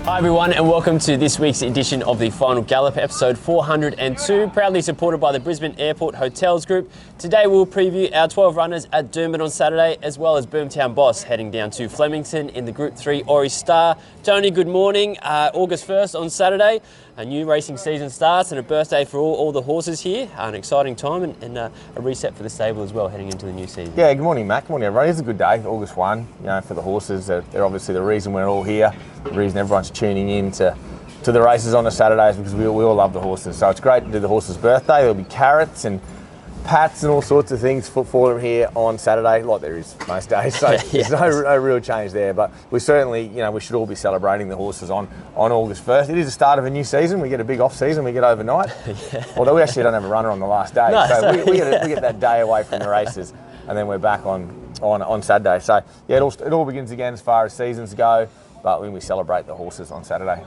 Hi everyone and welcome to this week's edition of the Final Gallop, episode 402, proudly supported by the Brisbane Airport Hotels Group. Today we'll preview our 12 runners at Doomben on Saturday, as well as Boomtown Boss heading down to Flemington in the Group 3 Aurie Star. Tony, good morning. August 1st on Saturday, a new racing season starts and a birthday for all the horses here. An exciting time and a reset for the stable as well heading into the new season. Yeah, good morning, Matt. Good morning, everyone. It's a good day, August 1, for the horses. They're obviously the reason we're all here, the reason everyone's tuning in to the races on the Saturdays, because we all love the horses. So it's great to do the horses' birthday. There'll be carrots and pats and all sorts of things for them here on Saturday, like there is most days. So there's no real change there. But we certainly, we should all be celebrating the horses on August 1st. It is the start of a new season. We get a big off season. We get overnight. Although we actually don't have a runner on the last day. No, so we get that day away from the races, and then we're back on Saturday. So yeah, it all begins again as far as seasons go. But when we celebrate the horses on Saturday.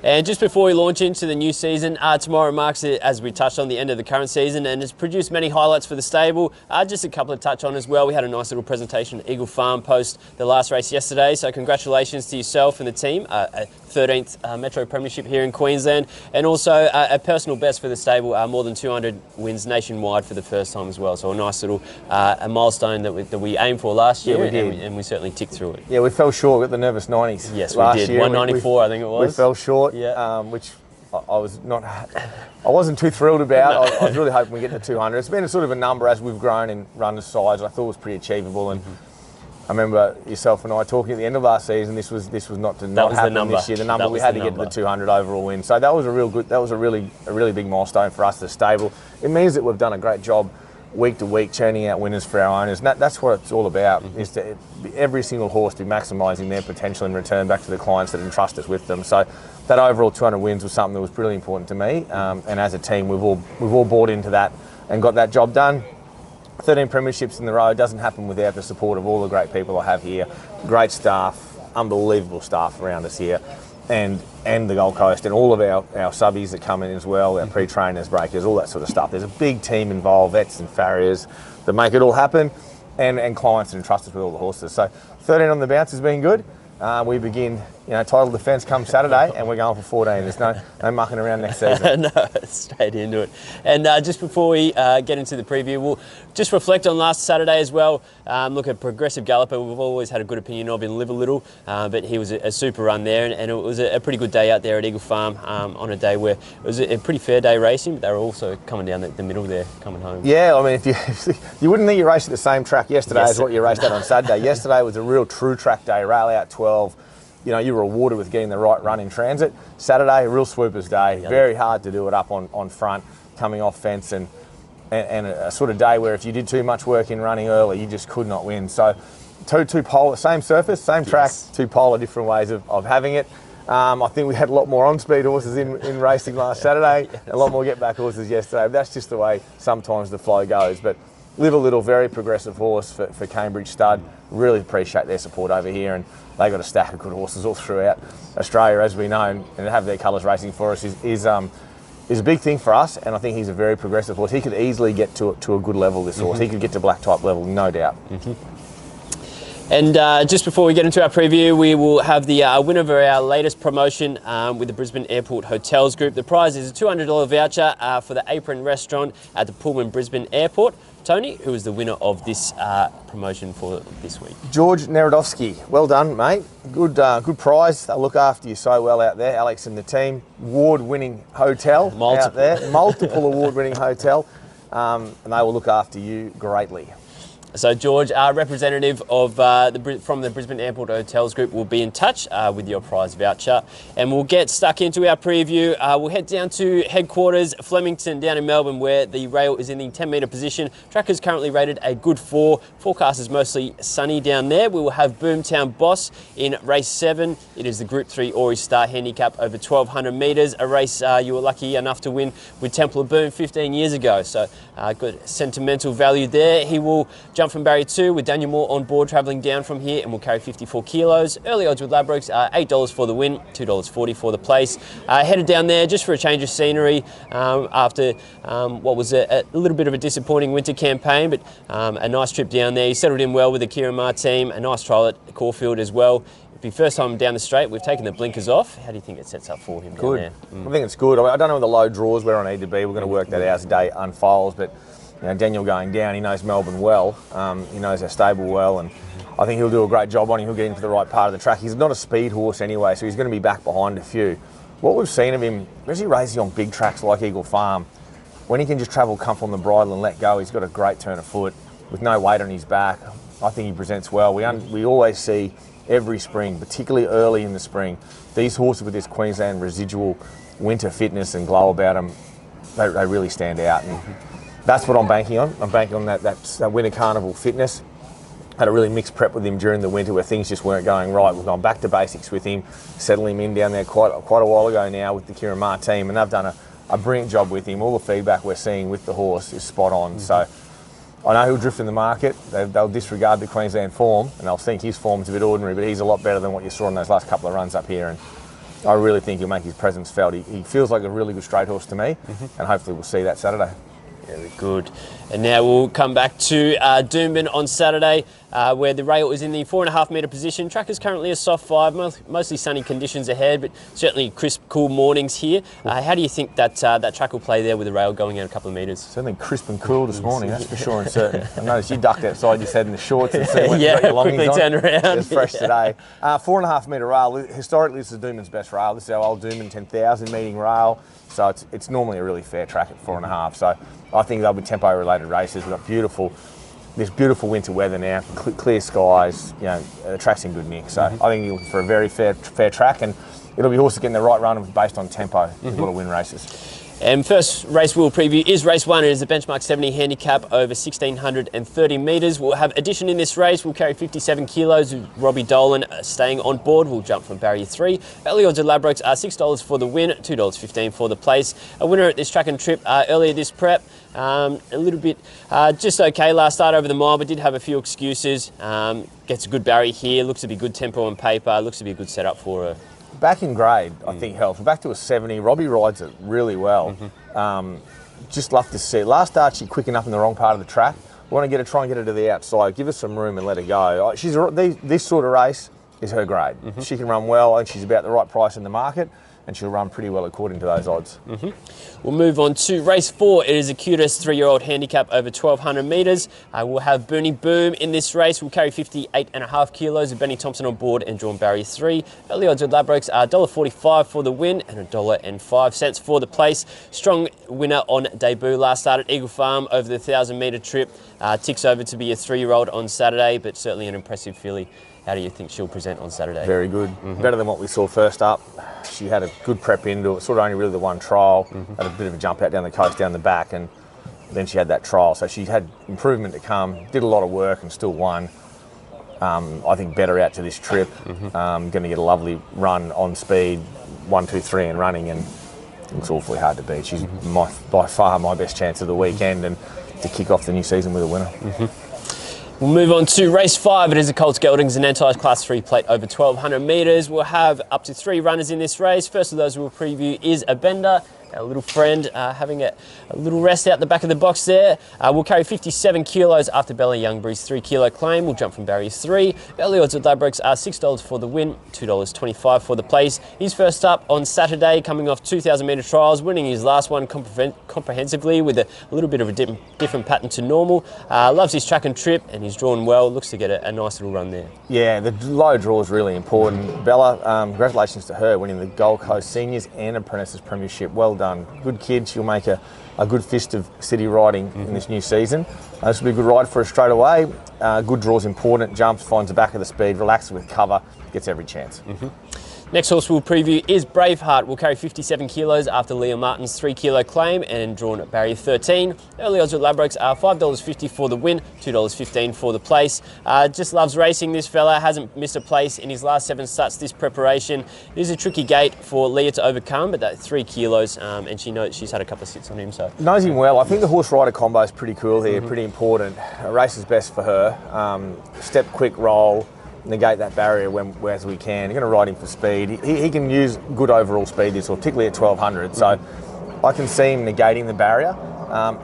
And just before we launch into the new season, tomorrow marks, as we touched on, the end of the current season and has produced many highlights for the stable. Just a couple to touch on as well. We had a nice little presentation at Eagle Farm post the last race yesterday, so congratulations to yourself and the team. 13th Metro Premiership here in Queensland, and also a personal best for the stable, more than 200 wins nationwide for the first time as well. So a nice little a milestone that we aimed for last year, and we certainly ticked through it. Yeah, we fell short with the nervous 90s. Yes, last we did. Year. 194, I think it was. We fell short, which I wasn't too thrilled about. I was really hoping we get to 200. It's been a sort of a number as we've grown in runners' size. I thought it was pretty achievable, and I remember yourself and I talking at the end of last season. This was not to not happen this year. The number we had to get to the 200 overall win. So that was a really big milestone for us, the stable. It means that we've done a great job week to week churning out winners for our owners. And that's what it's all about. Is to every single horse be maximising their potential in return back to the clients that entrust us with them. So that overall 200 wins was something that was really important to me. And as a team, we've all bought into that and got that job done. 13 premierships in the row doesn't happen without the support of all the great people I have here. Great staff, unbelievable staff around us here, and the Gold Coast, and all of our subbies that come in as well, our pre-trainers, breakers, all that sort of stuff. There's a big team involved, vets and farriers, that make it all happen, and clients that entrust us with all the horses. So 13 on the bounce has been good. We begin, title defence come Saturday, and we're going for 14. There's no mucking around next season. No, straight into it. And just before we get into the preview, we'll just reflect on last Saturday as well. Look, a progressive galloper we've always had a good opinion of in Live a Little, but he was a super run there, and it was a pretty good day out there at Eagle Farm on a day where it was a pretty fair day racing, but they were also coming down the middle there, coming home. Yeah, I mean, if you wouldn't think you raced at the same track yesterday as what you raced at on Saturday. Yesterday was a real true track day, rail out 12. You were rewarded with getting the right run in transit. Saturday, a real swoopers day. Yeah. Very hard to do it up on front, coming off fence, and a sort of day where if you did too much work in running early, you just could not win. So two polar, same surface, same track, two polar different ways of having it. I think we had a lot more on-speed horses in racing last Saturday, a lot more get-back horses yesterday. But that's just the way sometimes the flow goes. But Live a Little, very progressive horse for Cambridge stud. Really appreciate their support over here, and they got a stack of good horses all throughout Australia, as we know, and to have their colours racing for us is a big thing for us. And I think he's a very progressive horse. He could easily get to a good level, this horse. He could get to black type level, no doubt. And just before we get into our preview, we will have the winner of our latest promotion with the Brisbane Airport Hotels Group. The prize is a $200 voucher for the Apron Restaurant at the Pullman Brisbane Airport. Tony, who is the winner of this promotion for this week? George Neradovsky. Well done, mate. Good prize. They'll look after you so well out there. Alex and the team. Award-winning hotel out there. Multiple award-winning hotel. And they will look after you greatly. So George, our representative of from the Brisbane Airport Hotels Group, will be in touch with your prize voucher, and we'll get stuck into our preview. We'll head down to headquarters, Flemington, down in Melbourne, where the rail is in the 10-metre position. Track is currently rated a good 4. Forecast is mostly sunny down there. We will have Boomtown Boss in race 7. It is the Group 3 Aurie Star Handicap over 1,200 metres, a race you were lucky enough to win with Templar Boom 15 years ago. So good sentimental value there. He will jump from barrier 2 with Daniel Moore on board, travelling down from here, and will carry 54 kilos. Early odds with Ladbrokes are $8 for the win, $2.40 for the place. Headed down there just for a change of scenery after what was a little bit of a disappointing winter campaign, but a nice trip down there. He settled in well with the Kieran team, a nice trial at Caulfield as well. be first time down the straight. We've taken the blinkers off. How do you think it sets up for him down there? I think it's good. I don't know the low draws where I need to be. We're going to work that out as the day unfolds. But Daniel going down, he knows Melbourne well. He knows our stable well, and I think he'll do a great job on him. He'll get into the right part of the track. He's not a speed horse anyway, so he's going to be back behind a few. What we've seen of him, especially racing on big tracks like Eagle Farm, when he can just travel comfort on the bridle and let go, he's got a great turn of foot with no weight on his back. I think he presents well. We always see every spring, particularly early in the spring, these horses with this Queensland residual winter fitness and glow about them, they really stand out. And that's what I'm banking on. I'm banking on that winter carnival fitness. Had a really mixed prep with him during the winter where things just weren't going right. We've gone back to basics with him, settled him in down there quite a while ago now with the Kieran Maher team, and they've done a brilliant job with him. All the feedback we're seeing with the horse is spot on. So I know he'll drift in the market. They'll disregard the Queensland form, and they'll think his form's a bit ordinary, but he's a lot better than what you saw in those last couple of runs up here. And I really think he'll make his presence felt. He feels like a really good straight horse to me, and hopefully we'll see that Saturday. Very good. And now we'll come back to Doomben on Saturday, where the rail is in the 4.5 metre position. Track is currently a soft 5, mostly sunny conditions ahead, but certainly crisp, cool mornings here. How do you think that track will play there with the rail going out a couple of metres? Certainly crisp and cool this morning, that's for sure and certain. I noticed you ducked outside, you said in the shorts and got your quickly turned around. It's fresh today. 4.5 metre rail, historically this is Doomben's best rail. This is our old Doomben 10,000 meeting rail, so it's normally a really fair track at 4.5. So I think they'll be tempo-related races. We've got this beautiful winter weather now, clear skies. The track's in good nick. So I think you're looking for a very fair track, and it'll be horses getting the right run based on tempo. We've got to win races. And first race we'll preview is race 1. It is a benchmark 70 handicap over 1,630 metres. We'll have addition in this race. We'll carry 57 kilos with Robbie Dolan staying on board. We'll jump from barrier 3. Early odds at Ladbrokes are $6 for the win, $2.15 for the place. A winner at this track and trip earlier this prep. A little bit just okay last start over the mile, but did have a few excuses. Gets a good barrier here. Looks to be good tempo on paper. Looks to be a good setup for her. Back in grade, I think helps. We're back to a 70. Robbie rides it really well. Just love to see it. Last start, she quick enough in the wrong part of the track. We want to try and get her to the outside. Give her some room and let her go. This sort of race is her grade. She can run well, and she's about the right price in the market, and she'll run pretty well according to those odds. We'll move on to race 4. It is a QTIS 3-year-old handicap over 1,200 metres. We'll have Boonie Boom in this race. We'll carry 58.5 kilos with Benny Thompson on board and drawn barrier 3. Early odds at Ladbrokes are $1.45 for the win and $1.05 for the place. Strong winner on debut last start at Eagle Farm over the 1,000 metre trip. Ticks over to be a 3-year-old on Saturday, but certainly an impressive filly. How do you think she'll present on Saturday? Very good. Better than what we saw first up. She had a good prep into it, sort of only really the one trial. Had a bit of a jump out down the coast, down the back, and then she had that trial. So she had improvement to come, did a lot of work and still won. I think better out to this trip. Going to get a lovely run on speed, 1, 2, 3 and running, and looks awfully hard to beat. She's by far my best chance of the weekend and to kick off the new season with a winner. We'll move on to race 5. It is a Colts Geldings Zanantai Class 3 plate over 1,200 metres. We'll have up to 3 runners in this race. First of those we'll preview is Abender, our little friend, having a little rest out the back of the box there. We'll carry 57 kilos after Bella Youngbury's 3 kilo claim. We'll jump from barrier 3. Early odds at Ladbrokes are $6 for the win, $2.25 for the place. He's first up on Saturday, coming off 2,000 metre trials, winning his last one comprehensively with a little bit of a different pattern to normal. Loves his track and trip, and he's drawn well. Looks to get a nice little run there. Yeah, the low draw is really important. Bella, congratulations to her, winning the Gold Coast Seniors and Apprentices Premiership. Well done. Good kid. She'll make a good fist of city riding in this new season. This will be a good ride for her straight away. Good draw's important. Jumps, finds the back of the speed, relaxes with cover, gets every chance. Next horse we'll preview is Braveheart. We'll carry 57 kilos after Liam Martin's 3 kilo claim and drawn at barrier 13. Early odds at Ladbrokes are $5.50 for the win, $2.15 for the place. Just loves racing, this fella. Hasn't missed a place in his last 7 starts this preparation. It is a tricky gate for Leah to overcome, but that 3 kilos, and she knows she's had a couple of sits on him. So knows him well. I think the horse-rider combo is pretty cool here, pretty important. A race is best for her. Step, quick, roll. Negate that barrier as we can. You're going to ride him for speed. He can use good overall speed this, or particularly at 1,200. So I can see him negating the barrier.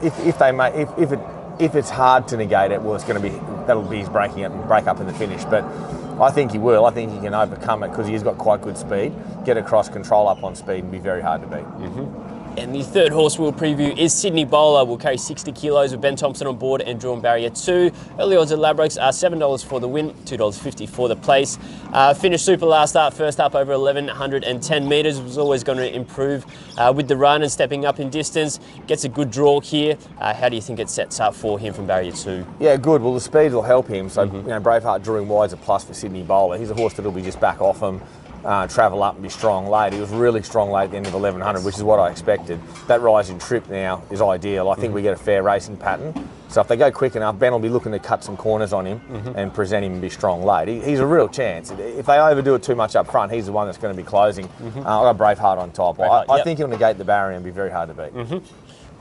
If it's hard to negate it, well, that'll be his break up in the finish. But I think he will. I think he can overcome it because he's got quite good speed, get across, control up on speed, and be very hard to beat. And the third horse we'll preview is Sydney Bowler. Will carry 60 kilos with Ben Thompson on board and drawn barrier 2. Early odds at Ladbrokes are $7 for the win, $2.50 for the place. Finished super last start, first up over 1,110 metres. Was always going to improve with the run and stepping up in distance. Gets a good draw here. How do you think it sets up for him from barrier 2? Yeah, good. Well, the speed will help him. So, Braveheart drawing wide's a plus for Sydney Bowler. He's a horse that'll be just back off him. Travel up and be strong late. He was really strong late at the end of 1100, which is what I expected. That rise in trip now is ideal. I think we get a fair racing pattern. So if they go quick enough, Ben will be looking to cut some corners on him and present him and be strong late. He's a real chance. If they overdo it too much up front, he's the one that's going to be closing. I've got Braveheart on top. I think he'll negate the barrier and be very hard to beat.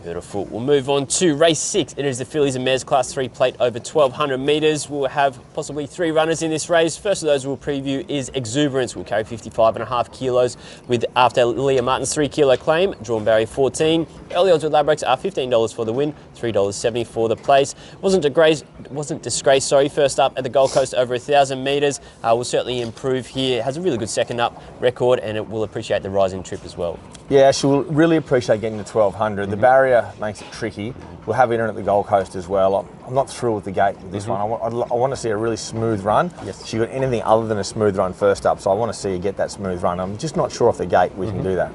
Beautiful. We'll move on to race 6. It is the Fillies and Mares Class 3 plate over 1,200 metres. We'll have possibly 3 runners in this race. First of those we'll preview is Exuberance. We'll carry 55.5 kilos with after Leah Martin's 3 kilo claim, drawn barrier 14. Early odds with Ladbrokes are $15 for the win, $3.70 for the place. Wasn't disgraced, first up at the Gold Coast over 1,000 metres. Will certainly improve here. Has a really good second up record and it will appreciate the rising trip as well. Yeah, she will really appreciate getting to 1,200. The barrier makes it tricky. We'll have it in at the Gold Coast as well. I'm not thrilled with the gate with this one. I want to see a really smooth run. Yes. She got anything other than a smooth run first up, so I want to see her get that smooth run. I'm just not sure off the gate we can do that.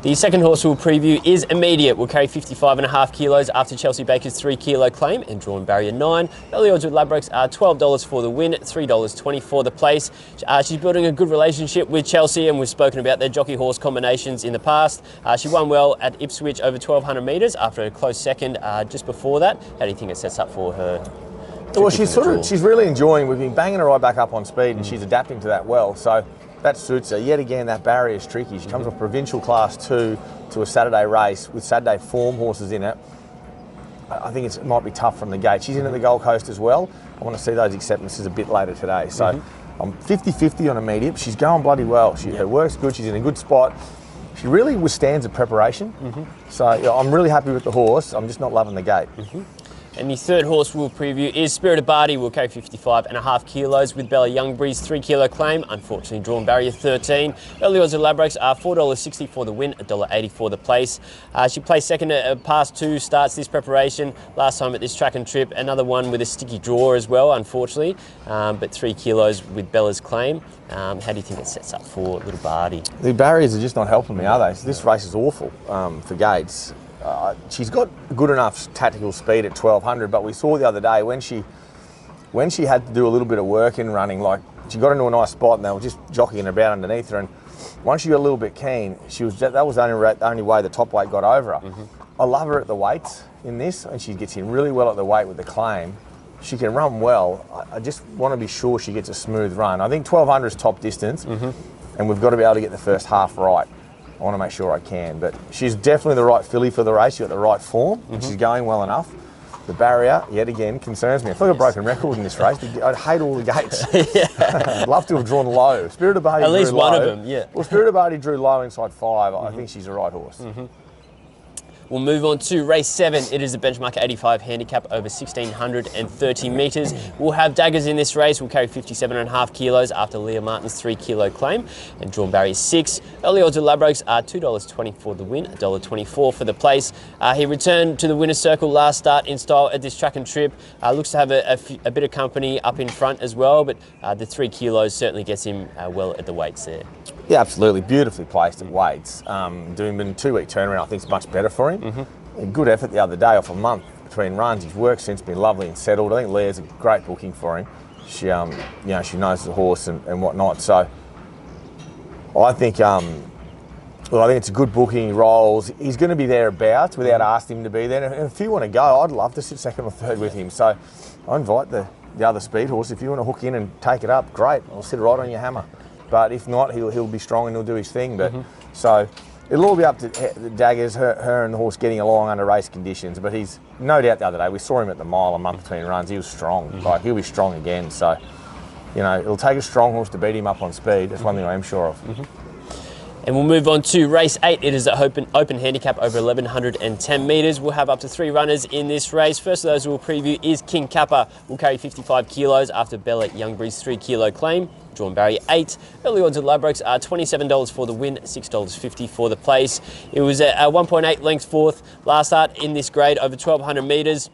The second horse we'll preview is Immediate. Will carry 55.5 kilos after Chelsea Baker's 3 kilo claim and drawn barrier 9. Early odds with Ladbrokes are $12 for the win, $3.20 for the place. She's building a good relationship with Chelsea and we've spoken about their jockey horse combinations in the past. She won well at Ipswich over 1,200 metres after a close second just before that. How do you think it sets up for her? Well, she's really enjoying. We've been banging her right back up on speed and she's adapting to that well. So that suits her. Yet again, that barrier is tricky. She comes off provincial class 2 to a Saturday race with Saturday form horses in it. I think it might be tough from the gate. She's in at the Gold Coast as well. I want to see those acceptances a bit later today. So I'm 50-50 on Immediate. She's going bloody well. Her work's good. She's in a good spot. She really withstands a preparation. So I'm really happy with the horse. I'm just not loving the gate. And the third horse we'll preview is Spirit of Barty. Will carry 55.5 kilos with Bella Youngbury's 3 kilo claim, unfortunately drawn barrier 13. Early odds at Ladbrokes are $4.60 for the win, $1.80 for the place. She placed second at past 2 starts this preparation. Last time at this track and trip, another one with a sticky draw as well, unfortunately, but 3 kilos with Bella's claim. How do you think it sets up for little Barty? The barriers are just not helping me, are they? This race is awful for gates. She's got good enough tactical speed at 1,200, but we saw the other day when she had to do a little bit of work in running, like she got into a nice spot and they were just jockeying about underneath her, and once she got a little bit keen, that was the only way the top weight got over her. I love her at the weights in this, and she gets in really well at the weight with the claim. She can run well. I just want to be sure she gets a smooth run. I think 1,200 is top distance, and we've got to be able to get the first half right. I want to make sure I can, but she's definitely the right filly for the race. She's got the right form, and she's going well enough. The barrier, yet again, concerns me. I feel like a broken record in this race. I'd hate all the gates. I'd love to have drawn low. Spirit of Barty at least drew one low. of them, yeah. Well, Spirit of Barty drew low inside 5. I think she's the right horse. We'll move on to race 7. It is a benchmark 85 handicap over 1,630 metres. We'll have Daggers in this race. We'll carry 57.5 kilos after Leah Martin's 3 kilo claim and drawn barrier 6. Early odds at Ladbrokes are $2.20 for the win, $1.24 for the place. He returned to the winner's circle last start in style at this track and trip. Looks to have a bit of company up in front as well, but the 3 kilos certainly gets him well at the weights there. Yeah, absolutely. Beautifully placed at weights. Doomben 2-week turnaround I think is much better for him. A good effort the other day off a month between runs. His work's since been lovely and settled. I think Leah's a great booking for him. She, she knows the horse and whatnot. So I think, I think it's a good booking. He rolls. He's going to be thereabouts without asking him to be there. And if you want to go, I'd love to sit second or third with him. So I invite the other speed horse. If you want to hook in and take it up, great. I'll sit right on your hammer. But if not, he'll be strong and he'll do his thing. But so it'll all be up to the Daggers, her and the horse getting along under race conditions. But he's no doubt the other day we saw him at the mile a month between runs. He was strong. Like he'll be strong again. So it'll take a strong horse to beat him up on speed. That's one thing I am sure of. And we'll move on to race 8. It is an open handicap over 1,110 metres. We'll have up to 3 runners in this race. First of those we'll preview is King Kapa. Will carry 55 kilos after Bella Youngbury's 3 kilo claim. Drawn barrier 8. Early odds at Ladbrokes are $27 for the win, $6.50 for the place. It was a 1.8 lengths fourth last start in this grade over 1,200 metres.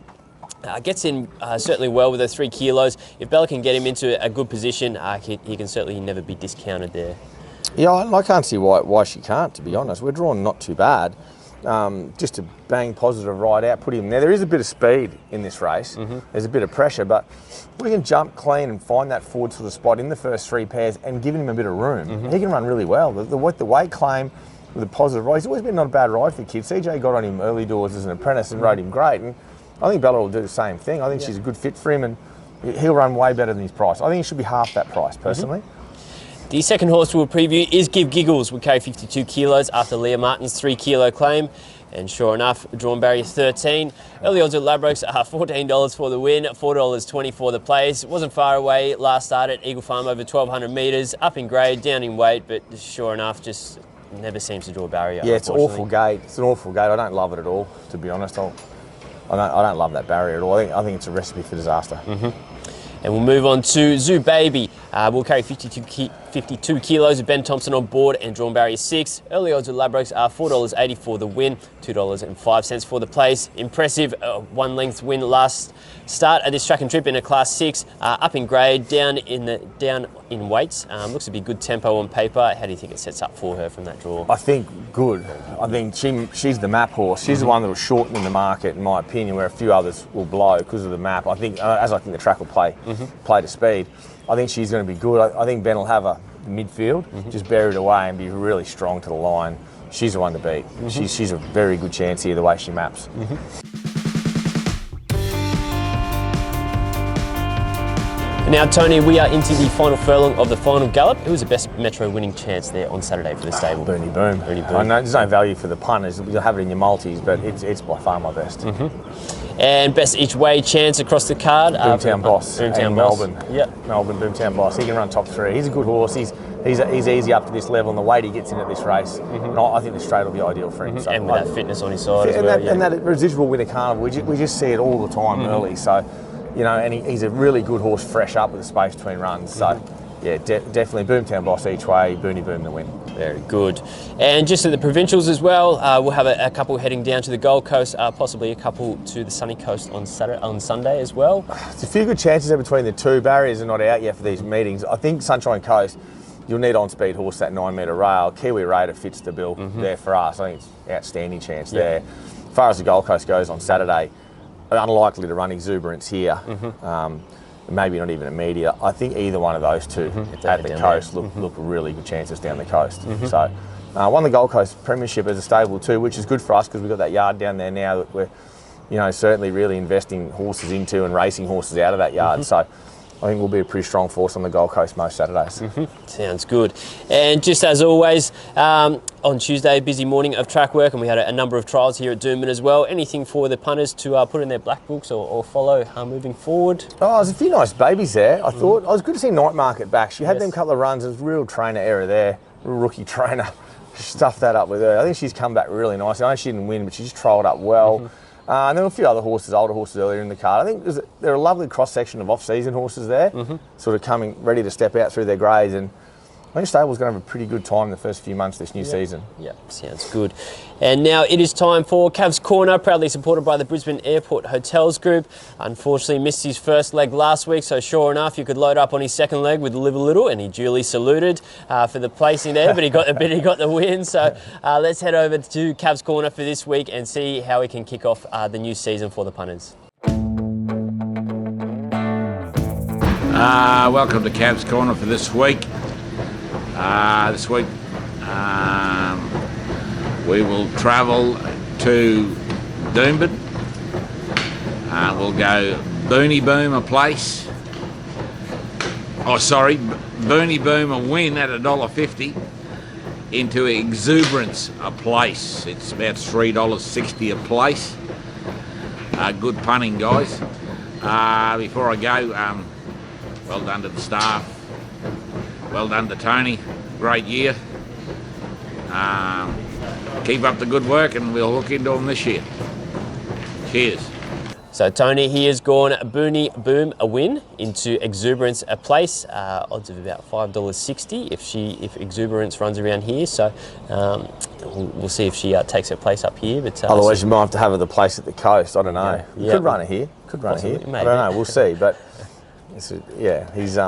Gets in certainly well with those 3 kilos. If Bella can get him into a good position, he can certainly never be discounted there. Yeah, I can't see why she can't, to be honest. We're drawn not too bad. Just a bang positive ride out, put him there. There is a bit of speed in this race. There's a bit of pressure, but we can jump clean and find that forward sort of spot in the first 3 pairs and giving him a bit of room. He can run really well. The weight claim with a positive ride, he's always been not a bad ride for kids. CJ got on him early doors as an apprentice and rode him great. And I think Bella will do the same thing. I think she's a good fit for him and he'll run way better than his price. I think he should be half that price, personally. The second horse we'll preview is Give Giggles. Will carry 52 kilos after Leah Martin's 3 kilo claim. And sure enough, drawn barrier 13. Early odds at Ladbrokes are $14 for the win, $4.20 for the place. It wasn't far away last start at Eagle Farm over 1,200 metres. Up in grade, down in weight, but sure enough, just never seems to draw a barrier. Yeah, it's an awful gate. It's an awful gate. I don't love it at all, to be honest. I don't love that barrier at all. I think it's a recipe for disaster. And we'll move on to Zoubaby. We'll carry 52 kilos of Ben Thompson on board and drawn barrier 6. Early odds at Ladbrokes are $4.80 for the win, $2.05 for the place. Impressive 1 length win last start at this track and trip in a class 6. Up in grade, down in weights. Looks to be good tempo on paper. How do you think it sets up for her from that draw? I think good. I think she's the map horse. She's the one that will shorten in the market, in my opinion, where a few others will blow because of the map. I think, as I think the track will play to speed, I think she's going to be good. I think Ben will have a midfield, just bury it away and be really strong to the line. She's the one to beat. She's a very good chance here, the way she maps. Now, Tony, we are into the final furlong of the Final Gallop. Who was the best Metro winning chance there on Saturday for the stable? Boonie Boom. Boonie Boom. I know there's no value for the punters. You'll have it in your multis, but it's by far my best. And best each way chance across the card? Boomtown Boss. Boomtown Boss. Melbourne. Yep. Melbourne, Boomtown Boss. He can run top 3. He's a good horse. He's easy up to this level, and the weight he gets in at this race, and I think the straight will be ideal for him. So and with that fitness on his side as well. And that residual winter carnival, we just see it all the time early. So, and he's a really good horse, fresh up with the space between runs. So, yeah, definitely Boomtown Boss each way, Boonie Boom the win. Very good. And just at the provincials as well, we'll have a couple heading down to the Gold Coast, possibly a couple to the sunny coast on Sunday as well. There's a few good chances there between the two. Barriers are not out yet for these meetings. I think Sunshine Coast, you'll need on-speed horse, that 9 metre rail. Kiwi Raider fits the bill there for us. I think it's an outstanding chance there. As far as the Gold Coast goes on Saturday, unlikely to run Exuberance here. Maybe not even a media. I think either one of those two at the coast look really good chances down the coast. So, won the Gold Coast Premiership as a stable too, which is good for us because we've got that yard down there now that we're, certainly really investing horses into and racing horses out of that yard. So, I think we'll be a pretty strong force on the Gold Coast most Saturdays. Sounds good. And just as always, on Tuesday, busy morning of track work, and we had a number of trials here at Doomben as well. Anything for the punters to put in their black books or follow moving forward? Oh, there's a few nice babies there. I thought it was good to see Night Market back. She had them couple of runs. There was real trainer error there, real rookie trainer. Stuffed that up with her. I think she's come back really nice. I know she didn't win, but she just trialled up well. And there were a few other horses, older horses earlier in the card. I think there are a lovely cross-section of off-season horses there, sort of coming, ready to step out through their grades. And I think stable's going to have a pretty good time the first few months this new season. Yeah, sounds good. And now it is time for Cavs Corner, proudly supported by the Brisbane Airport Hotels Group. Unfortunately missed his first leg last week, so sure enough you could load up on his second leg with Live a Little, and he duly saluted for the placing there, but he got the win. So let's head over to Cavs Corner for this week and see how we can kick off the new season for the punters. Welcome to Cavs Corner for this week. We will travel to Doomben. We'll go Boonie Boom a place. Boonie Boom a win at $1.50 into Exuberance a place. It's about $3.60 a place. Good punting, guys. Before I go, well done to the staff. Well done to Tony. Great year. Keep up the good work and we'll look into them this year. Cheers. So Tony, he has gone Boonie Boom a win into Exuberance a place, odds of about $5.60 if Exuberance runs around here. So we'll see if she takes her place up here. But otherwise, you might have to have her the place at the coast. I don't know. Yeah. Could run it here. Could run Possibly, it here. maybe. I don't know. We'll see. But he's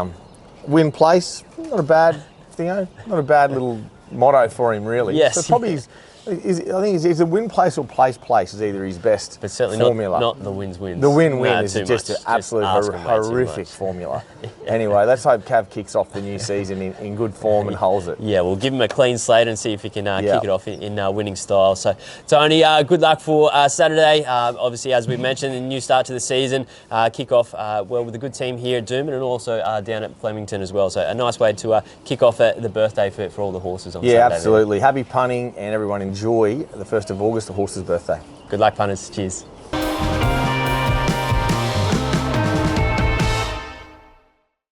win place. Not a bad thingo. Not a bad little motto for him, really. Yes. So probably I think he's a win place or place is either his best but certainly formula. Not the wins. The win-win is just an absolute asking way too horrific much. formula. Anyway, let's hope Cav kicks off the new season in good form and holds it. Yeah, we'll give him a clean slate and see if he can kick it off in winning style. So, Tony, good luck for Saturday. Obviously, as we mentioned, a new start to the season. Kick off with a good team here at Doomben and also down at Flemington as well. So, a nice way to kick off the birthday for all the horses on Saturday. Yeah, absolutely. Happy punning and everyone enjoy the 1st of August, the horse's birthday. Good luck, punters. Cheers.